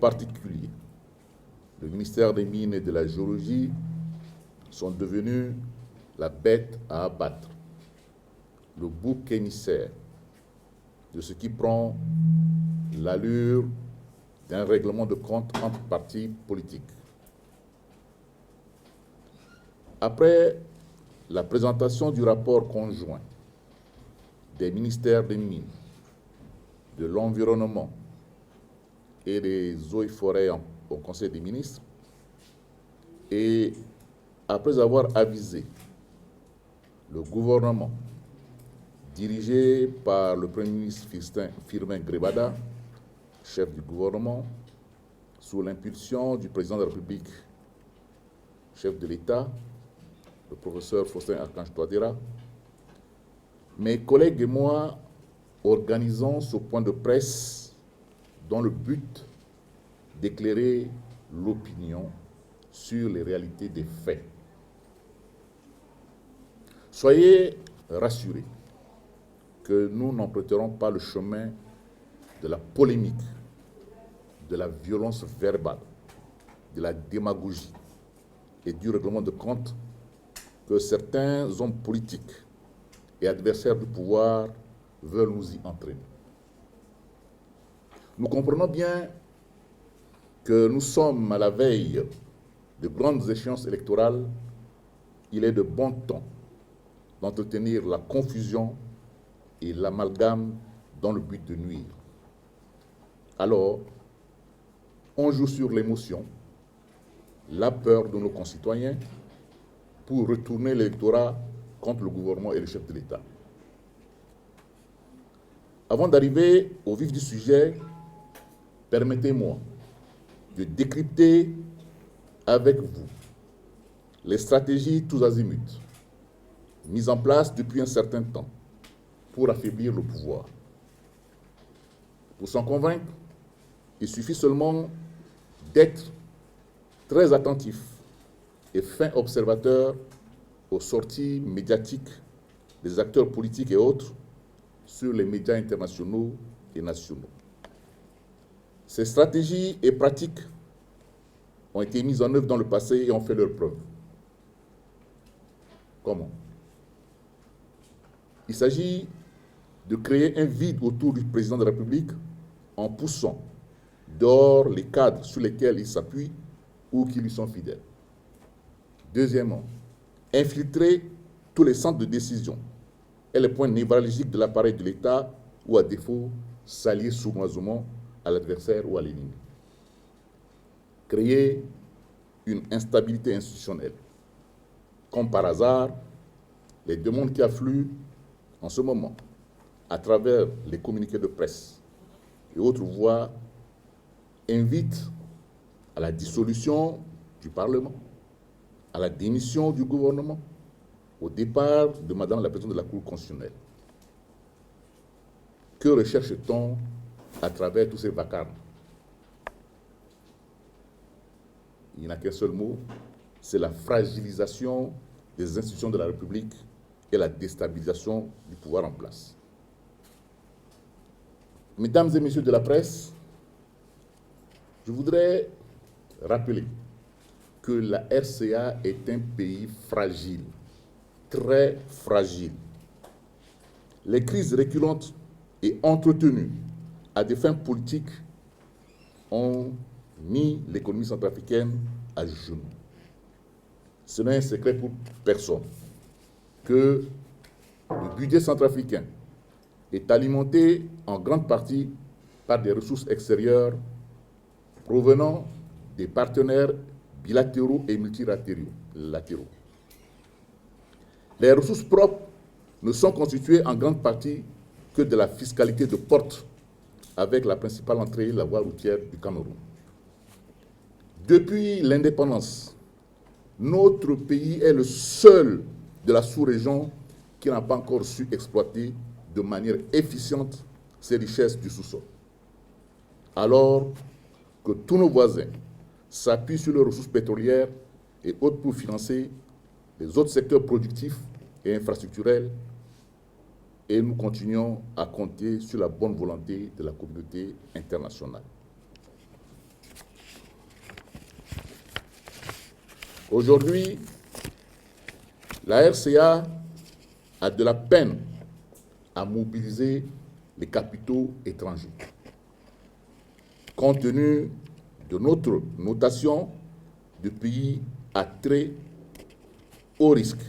particulier, le ministère des Mines et de la Géologie sont devenus la bête à abattre, le bouc émissaire de ce qui prend l'allure d'un règlement de compte entre partis politiques. Après la présentation du rapport conjoint des ministères des Mines, de l'Environnement et des Eaux et Forêts au Conseil des ministres, et après avoir avisé le gouvernement dirigé par le Premier ministre Firmin Grebada, chef du gouvernement, sous l'impulsion du président de la République, chef de l'État, le professeur Faustin Archange Touadéra, mes collègues et moi organisons ce point de presse dans le but d'éclairer l'opinion sur les réalités des faits. Soyez rassurés que nous n'emprunterons pas le chemin de la polémique, de la violence verbale, de la démagogie et du règlement de compte que certains hommes politiques et adversaires du pouvoir veulent nous y entraîner. Nous comprenons bien que nous sommes à la veille de grandes échéances électorales. Il est de bon ton d'entretenir la confusion et l'amalgame dans le but de nuire. Alors, on joue sur l'émotion, la peur de nos concitoyens pour retourner l'électorat contre le gouvernement et le chef de l'État. Avant d'arriver au vif du sujet, permettez-moi de décrypter avec vous les stratégies tous azimuts mises en place depuis un certain temps pour affaiblir le pouvoir. Pour s'en convaincre, il suffit seulement d'être très attentif et fin observateur aux sorties médiatiques des acteurs politiques et autres sur les médias internationaux et nationaux. Ces stratégies et pratiques ont été mises en œuvre dans le passé et ont fait leur preuve. Comment? Il s'agit de créer un vide autour du président de la République en poussant dehors les cadres sur lesquels il s'appuie ou qui lui sont fidèles. Deuxièmement, infiltrer tous les centres de décision et les points névralgiques de l'appareil de l'État ou, à défaut, s'allier sournoisement à l'adversaire ou à l'ennemi. Créer une instabilité institutionnelle. Comme par hasard, les demandes qui affluent en ce moment, à travers les communiqués de presse et autres voies, invitent à la dissolution du Parlement, à la démission du gouvernement, au départ de Madame la présidente de la Cour constitutionnelle. Que recherche-t-on à travers tous ces vacarmes? Il n'y a qu'un seul mot, c'est la fragilisation des institutions de la République et la déstabilisation du pouvoir en place. Mesdames et messieurs de la presse, je voudrais rappeler que la RCA est un pays fragile, très fragile. Les crises récurrentes et entretenues à des fins politiques ont mis l'économie centrafricaine à genoux. Ce n'est un secret pour personne que le budget centrafricain est alimenté en grande partie par des ressources extérieures provenant des partenaires bilatéraux et multilatéraux. Les ressources propres ne sont constituées en grande partie que de la fiscalité de porte, avec la principale entrée, la voie routière du Cameroun. Depuis l'indépendance, notre pays est le seul de la sous-région qui n'a pas encore su exploiter de manière efficiente ces richesses du sous-sol. Alors que tous nos voisins s'appuient sur les ressources pétrolières et autres pour financer les autres secteurs productifs et infrastructurels, et nous continuons à compter sur la bonne volonté de la communauté internationale. Aujourd'hui, la RCA a de la peine à mobiliser les capitaux étrangers. Compte tenu de notre notation de pays à très haut risque.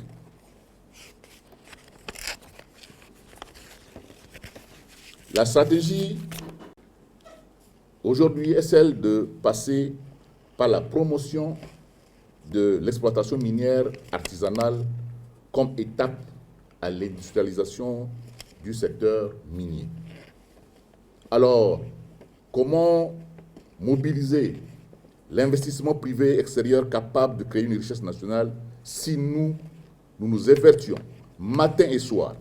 La stratégie aujourd'hui est celle de passer par la promotion de l'exploitation minière artisanale comme étape à l'industrialisation du secteur minier. Alors, comment mobiliser l'investissement privé extérieur capable de créer une richesse nationale si nous nous évertuons matin et soir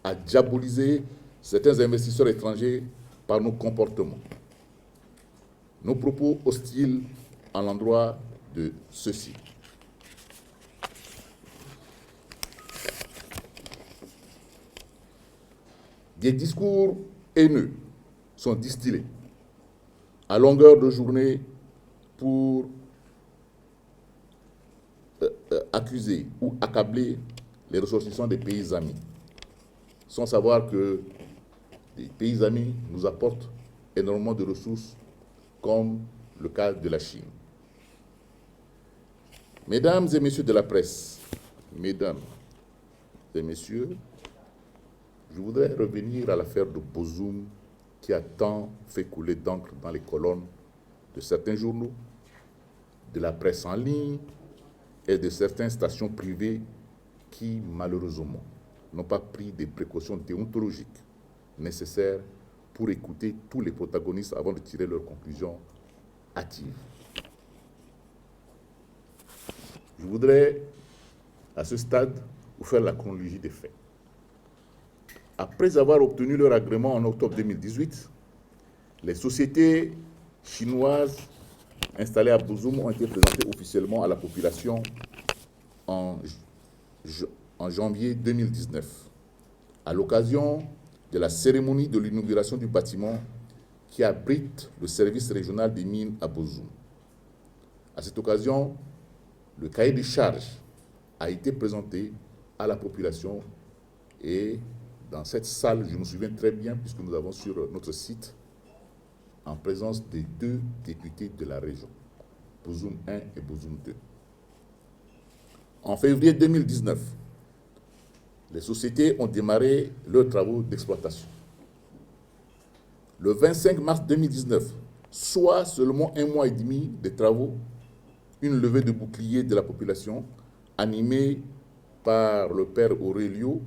à diaboliser certains investisseurs étrangers par nos comportements, nos propos hostiles à l'endroit de ceux-ci. Des discours haineux sont distillés à longueur de journée pour accuser ou accabler les ressortissants des pays amis, sans savoir que les pays amis nous apportent énormément de ressources, comme le cas de la Chine. Mesdames et messieurs de la presse, mesdames et messieurs, je voudrais revenir à l'affaire de Bozoum qui a tant fait couler d'encre dans les colonnes de certains journaux, de la presse en ligne et de certaines stations privées qui, malheureusement, n'ont pas pris des précautions déontologiques nécessaires pour écouter tous les protagonistes avant de tirer leurs conclusions hâtives. Je voudrais, à ce stade, vous faire la chronologie des faits. Après avoir obtenu leur agrément en octobre 2018, les sociétés chinoises installées à Bozoum ont été présentées officiellement à la population en janvier 2019, à l'occasion de la cérémonie de l'inauguration du bâtiment qui abrite le service régional des mines à Bozoum. À cette occasion, le cahier des charges a été présenté à la population et dans cette salle, je me souviens très bien, puisque nous avons sur notre site, en présence des 2 députés de la région, Bozoum 1 et Bozoum 2. En février 2019, les sociétés ont démarré leurs travaux d'exploitation. Le 25 mars 2019, soit seulement 1 mois et demi de travaux, une levée de bouclier de la population, animée par le père Aurelio,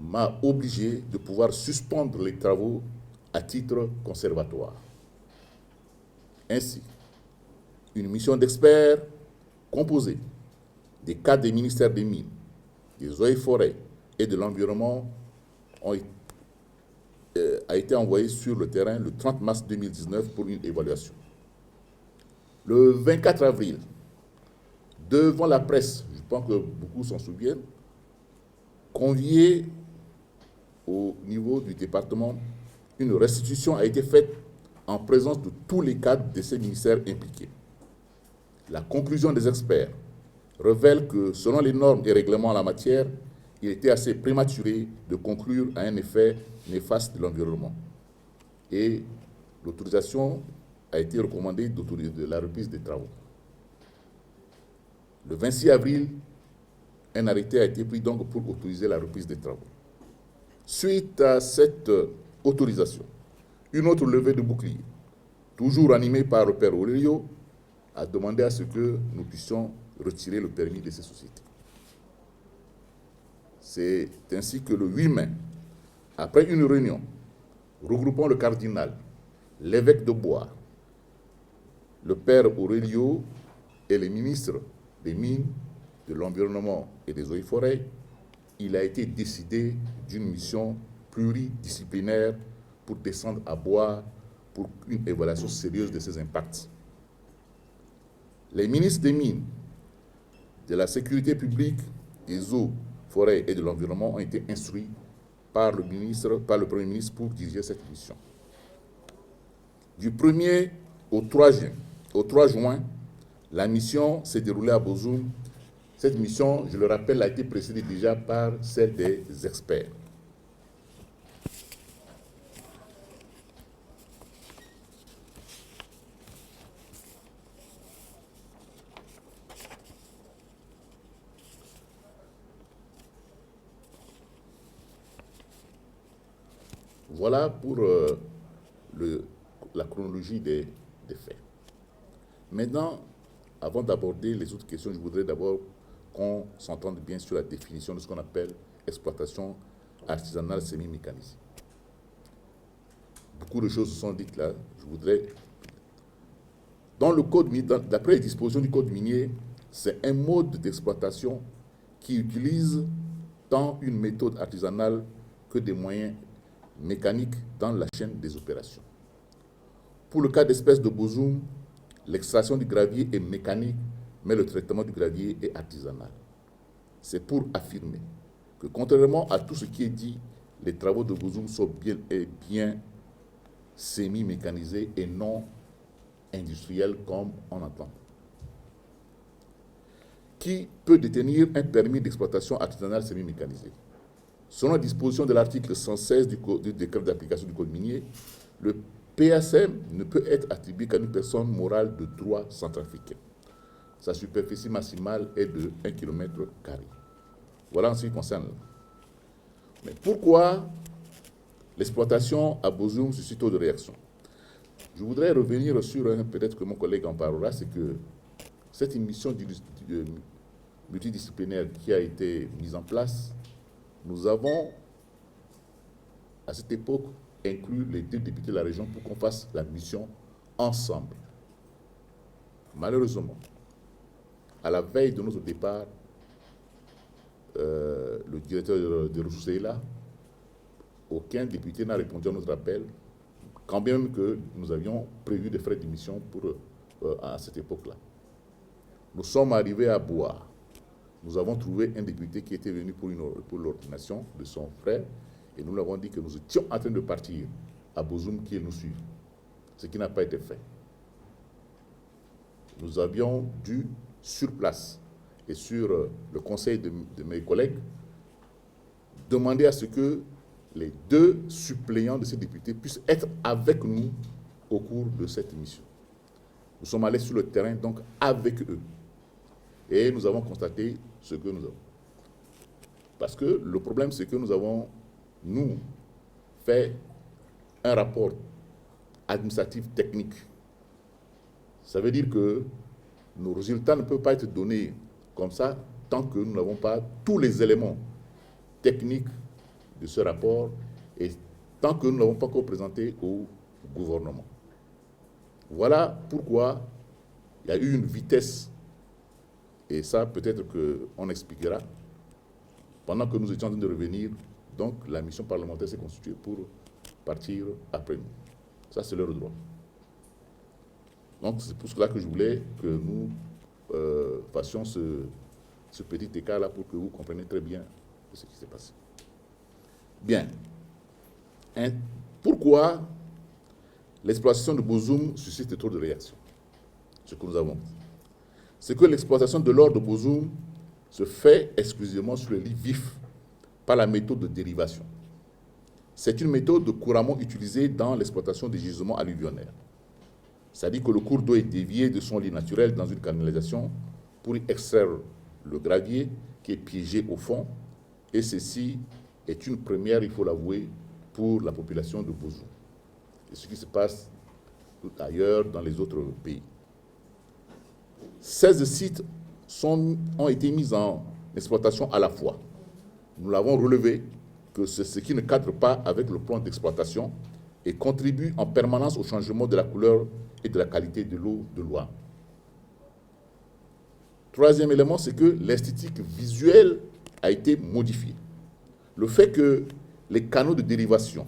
m'a obligé de pouvoir suspendre les travaux à titre conservatoire. Ainsi, une mission d'experts composée des cadres des ministères des Mines, des Eaux et Forêts et de l'Environnement a été envoyée sur le terrain le 30 mars 2019 pour une évaluation. Le 24 avril, devant la presse, je pense que beaucoup s'en souviennent, convié au niveau du département, une restitution a été faite en présence de tous les cadres de ces ministères impliqués. La conclusion des experts révèle que, selon les normes et règlements en la matière, il était assez prématuré de conclure à un effet néfaste de l'environnement. Et l'autorisation a été recommandée de la reprise des travaux. Le 26 avril, un arrêté a été pris donc pour autoriser la reprise des travaux. Suite à cette autorisation, une autre levée de bouclier, toujours animée par le père Aurelio, a demandé à ce que nous puissions retirer le permis de ces sociétés. C'est ainsi que le 8 mai, après une réunion regroupant le cardinal, l'évêque de Bois, le père Aurelio et les ministres des Mines, de l'Environnement et des Eaux et Forêts, il a été décidé d'une mission pluridisciplinaire pour descendre à Bois pour une évaluation sérieuse de ces impacts. Les ministres des Mines, de la Sécurité publique, des Eaux, Forêts et de l'Environnement ont été instruits par le Premier ministre pour diriger cette mission. Du 1er au 3 juin, La mission s'est déroulée à Bozoum. Cette mission, je le rappelle, a été précédée déjà par celle des experts. Voilà pour la chronologie des faits. Maintenant, avant d'aborder les autres questions, je voudrais d'abord qu'on s'entende bien sur la définition de ce qu'on appelle exploitation artisanale semi-mécanisée. Beaucoup de choses sont dites là. Je voudrais... Dans le code minier, d'après les dispositions du code minier, c'est un mode d'exploitation qui utilise tant une méthode artisanale que des moyens mécaniques dans la chaîne des opérations. Pour le cas d'espèce de Bozoum, l'extraction du gravier est mécanique, mais le traitement du gravier est artisanal. C'est pour affirmer que, contrairement à tout ce qui est dit, les travaux de Bozoum sont bien semi-mécanisés et non industriels comme on entend. Qui peut détenir un permis d'exploitation artisanale semi-mécanisée? Selon la disposition de l'article 116 du décret d'application du code minier, le PACM ne peut être attribué qu'à une personne morale de droit centrafricain. Sa superficie maximale est de 1 km². Voilà en ce qui concerne. Mais pourquoi l'exploitation à Bozoum suscite autant de réactions? Je voudrais revenir sur peut-être que mon collègue en parlera, c'est que cette émission multidisciplinaire qui a été mise en place, nous avons, à cette époque, inclus les 2 députés de la région pour qu'on fasse la mission ensemble. Malheureusement, à la veille de notre départ, le directeur des ressources est là. Aucun député n'a répondu à notre appel, quand bien même que nous avions prévu des frais d'émission à cette époque-là. Nous sommes arrivés à Bois. Nous avons trouvé un député qui était venu pour l'ordination de son frère, et nous lui avons dit que nous étions en train de partir à Bozoum, qu'il nous suive, ce qui n'a pas été fait. Nous avions dû, sur place et sur le conseil de mes collègues, demander à ce que les 2 suppléants de ces députés puissent être avec nous au cours de cette mission. Nous sommes allés sur le terrain, donc, avec eux. Et nous avons constaté ce que nous avons. Parce que le problème, c'est que nous avons, fait un rapport administratif technique. Ça veut dire que nos résultats ne peuvent pas être donnés comme ça tant que nous n'avons pas tous les éléments techniques de ce rapport et tant que nous n'avons pas encore présenté au gouvernement. Voilà pourquoi il y a eu une vitesse, et ça peut-être qu'on expliquera, pendant que nous étions en train de revenir, donc la mission parlementaire s'est constituée pour partir après nous. Ça, c'est leur droit. Donc c'est pour cela que je voulais que nous fassions ce petit écart-là pour que vous compreniez très bien ce qui s'est passé. Bien. Pourquoi l'exploitation de Bozoum suscite trop de réactions? Ce que nous avons dit, c'est que l'exploitation de l'or de Bozoum se fait exclusivement sur le lit vif par la méthode de dérivation. C'est une méthode couramment utilisée dans l'exploitation des gisements alluvionnaires. C'est-à-dire que le cours d'eau est dévié de son lit naturel dans une canalisation pour y extraire le gravier qui est piégé au fond, et ceci est une première, il faut l'avouer, pour la population de Bozoum. Et ce qui se passe ailleurs dans les autres pays. 16 sites ont été mis en exploitation à la fois. Nous l'avons relevé que c'est ce qui ne cadre pas avec le plan d'exploitation et contribue en permanence au changement de la couleur et de la qualité de l'eau de Loire. Troisième élément, c'est que l'esthétique visuelle a été modifiée. Le fait que les canaux de dérivation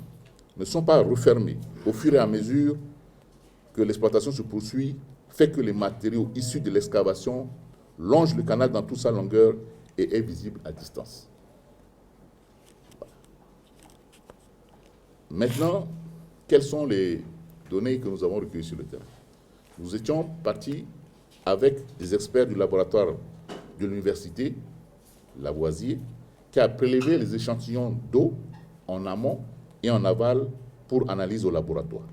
ne sont pas refermés au fur et à mesure que l'exploitation se poursuit fait que les matériaux issus de l'excavation longent le canal dans toute sa longueur et est visible à distance. Maintenant, quelles sont les données que nous avons recueillies sur le terrain? Nous étions partis avec des experts du laboratoire de l'université Lavoisier, qui a prélevé les échantillons d'eau en amont et en aval pour analyse au laboratoire.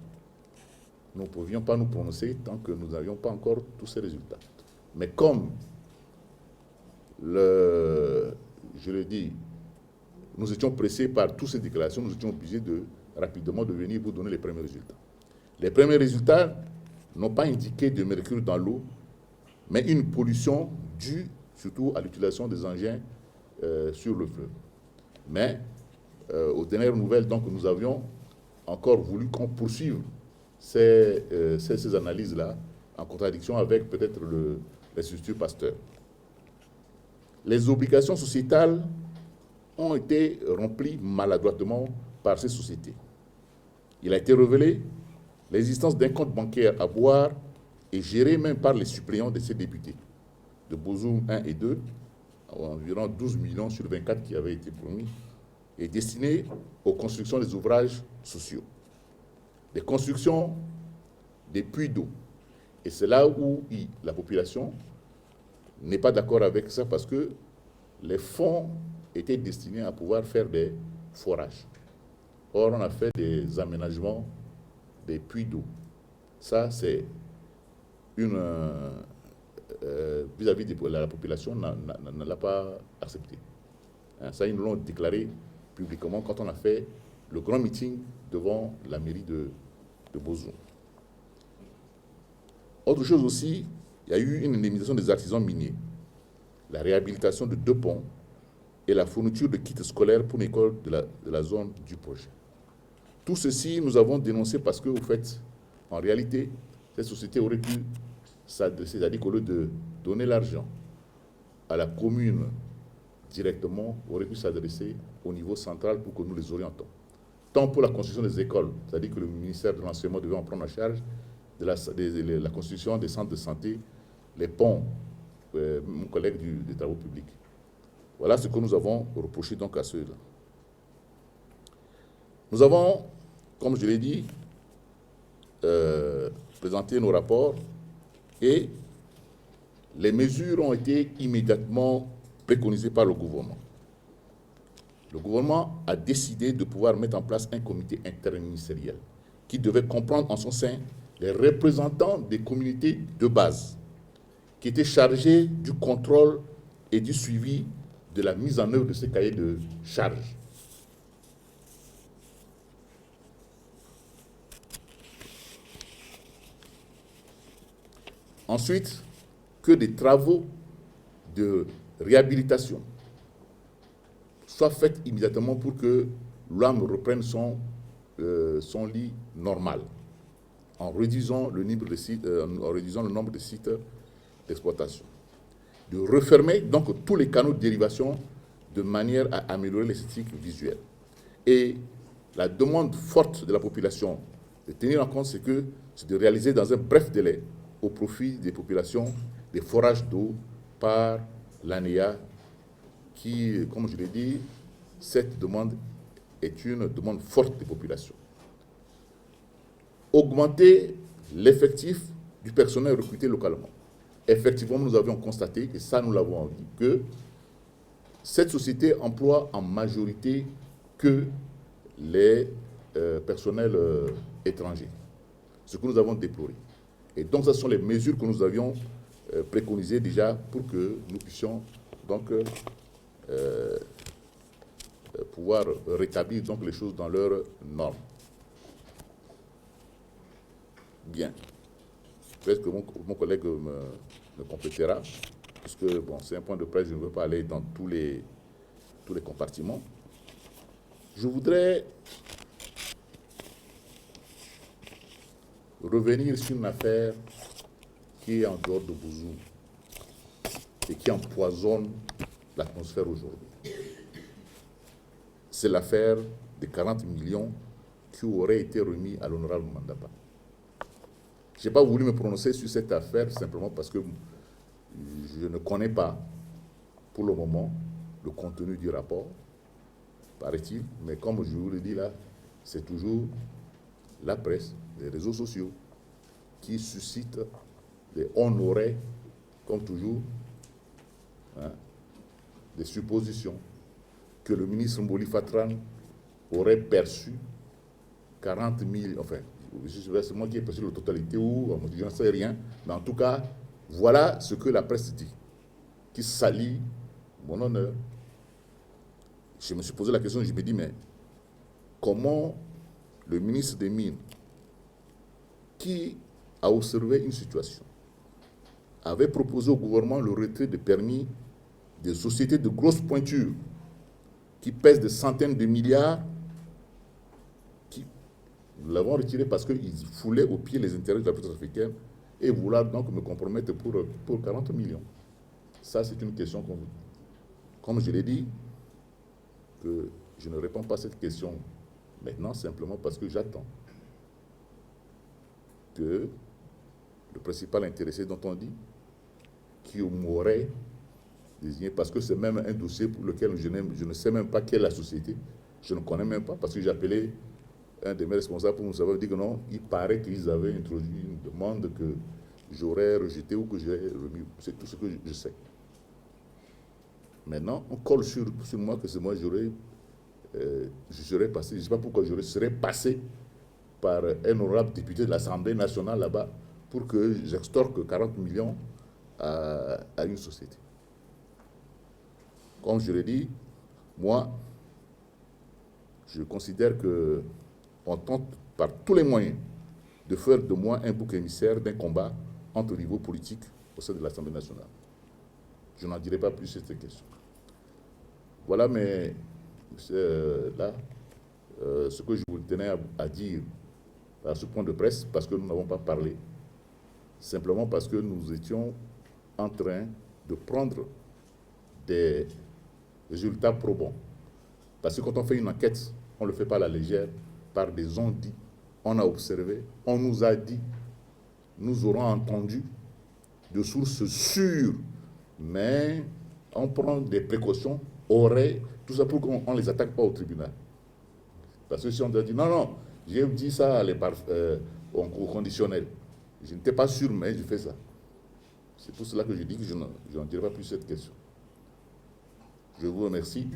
Nous ne pouvions pas nous prononcer tant que nous n'avions pas encore tous ces résultats. Mais comme, je le dis, nous étions pressés par toutes ces déclarations, nous étions obligés rapidement de venir vous donner les premiers résultats. Les premiers résultats n'ont pas indiqué de mercure dans l'eau, mais une pollution due surtout à l'utilisation des engins sur le fleuve. Mais aux dernières nouvelles, donc, nous avions encore voulu qu'on poursuive ces analyses-là en contradiction avec peut-être l'Institut Pasteur. Les obligations sociétales ont été remplies maladroitement par ces sociétés. Il a été révélé l'existence d'un compte bancaire à boire et géré même par les suppléants de ces députés, de Bozoum 1 et 2, environ 12 millions sur 24 qui avaient été promis, et destiné aux constructions des ouvrages sociaux, des constructions des puits d'eau. Et c'est là où la population n'est pas d'accord avec ça parce que les fonds étaient destinés à pouvoir faire des forages. Or, on a fait des aménagements des puits d'eau. Ça, c'est une... vis-à-vis de la population, ne l'a pas accepté. Ça, ils nous l'ont déclaré publiquement quand on a fait le grand meeting devant la mairie de Bozoum. Autre chose aussi, il y a eu une indemnisation des artisans miniers, la réhabilitation de 2 ponts et la fourniture de kits scolaires pour une école de la zone du projet. Tout ceci, nous avons dénoncé parce que, au fait, en réalité, cette société aurait pu s'adresser, c'est-à-dire qu'au lieu de donner l'argent à la commune directement, aurait pu s'adresser au niveau central pour que nous les orientons. Tant pour la construction des écoles, c'est-à-dire que le ministère de l'Enseignement devait en prendre en charge, de la construction des centres de santé, les ponts, mon collègue des travaux publics. Voilà ce que nous avons reproché donc à ceux-là. Nous avons, comme je l'ai dit, présenté nos rapports et les mesures ont été immédiatement préconisées par le gouvernement. Le gouvernement a décidé de pouvoir mettre en place un comité interministériel qui devait comprendre en son sein les représentants des communautés de base qui étaient chargés du contrôle et du suivi de la mise en œuvre de ces cahiers de charges. Ensuite, que des travaux de réhabilitation soient faits immédiatement pour que l'âme reprenne son lit normal, en réduisant le nombre de sites d'exploitation. De refermer donc tous les canaux de dérivation de manière à améliorer l'esthétique visuelle. Et la demande forte de la population de tenir en compte, c'est de réaliser dans un bref délai, au profit des populations, des forages d'eau par l'ANEA, qui, comme je l'ai dit, cette demande est une demande forte des populations. Augmenter l'effectif du personnel recruté localement. Effectivement, nous avions constaté, et ça nous l'avons dit, que cette société emploie en majorité que les personnels étrangers, ce que nous avons déploré. Et donc, ce sont les mesures que nous avions préconisées déjà pour que nous puissions donc pouvoir rétablir donc les choses dans leurs normes. Bien. Peut-être que mon collègue me complétera, puisque bon, c'est un point de presse, je ne veux pas aller dans tous les compartiments. Je voudrais revenir sur une affaire qui est en dehors de Bozoum et qui empoisonne l'atmosphère aujourd'hui. C'est l'affaire des 40 millions qui auraient été remis à l'honorable Mandapa. Je n'ai pas voulu me prononcer sur cette affaire simplement parce que je ne connais pas pour le moment le contenu du rapport, paraît-il, mais comme je vous le dis là, c'est toujours la presse, les réseaux sociaux qui suscitent des on aurait comme toujours, hein, des suppositions que le ministre Mboli Fatran aurait perçu 40 000, enfin, c'est moi qui ai perçu la totalité ou je n'en sais rien, mais en tout cas, voilà ce que la presse dit, qui salit mon honneur. Je me suis posé la question, je me dis, mais comment le ministre des Mines, qui a observé une situation, avait proposé au gouvernement le retrait de permis des sociétés de grosse pointure qui pèsent des centaines de milliards, nous l'avons retiré parce qu'ils foulaient au pied les intérêts de la puissance africaine et voulaient donc me compromettre pour 40 millions. Ça, c'est une question qu'on... Comme je l'ai dit, que je ne réponds pas à cette question maintenant simplement parce que j'attends que le principal intéressé dont on dit, qui m'aurait désigné, parce que c'est même un dossier pour lequel je ne sais même pas quelle est la société, je ne connais même pas, parce que j'ai appelé un de mes responsables pour nous savoir, dire que non, il paraît qu'ils avaient introduit une demande que j'aurais rejetée ou que j'ai remis. C'est tout ce que je sais. Maintenant, on colle sur moi que c'est moi, je serais passé, je ne sais pas pourquoi je serais passé par un honorable député de l'Assemblée nationale là-bas pour que j'extorque 40 millions à une société. Comme je l'ai dit, moi, je considère qu'on tente par tous les moyens de faire de moi un bouc émissaire d'un combat entre niveaux politiques au sein de l'Assemblée nationale. Je n'en dirai pas plus sur cette question. Voilà, mais là, ce que je vous tenais à dire à ce point de presse, parce que nous n'avons pas parlé, simplement parce que nous étions en train de prendre des résultats probants. Parce que quand on fait une enquête, on ne le fait pas à la légère, par des on-dit. On a observé, on nous a dit, nous aurons entendu de sources sûres, mais on prend des précautions, tout ça pour qu'on ne les attaque pas au tribunal. Parce que si on doit dire, non, non, j'ai dit ça au conditionnel. Je n'étais pas sûr, mais je fais ça. C'est pour cela que je dis que je n'en dirai pas plus cette question. Je vous remercie.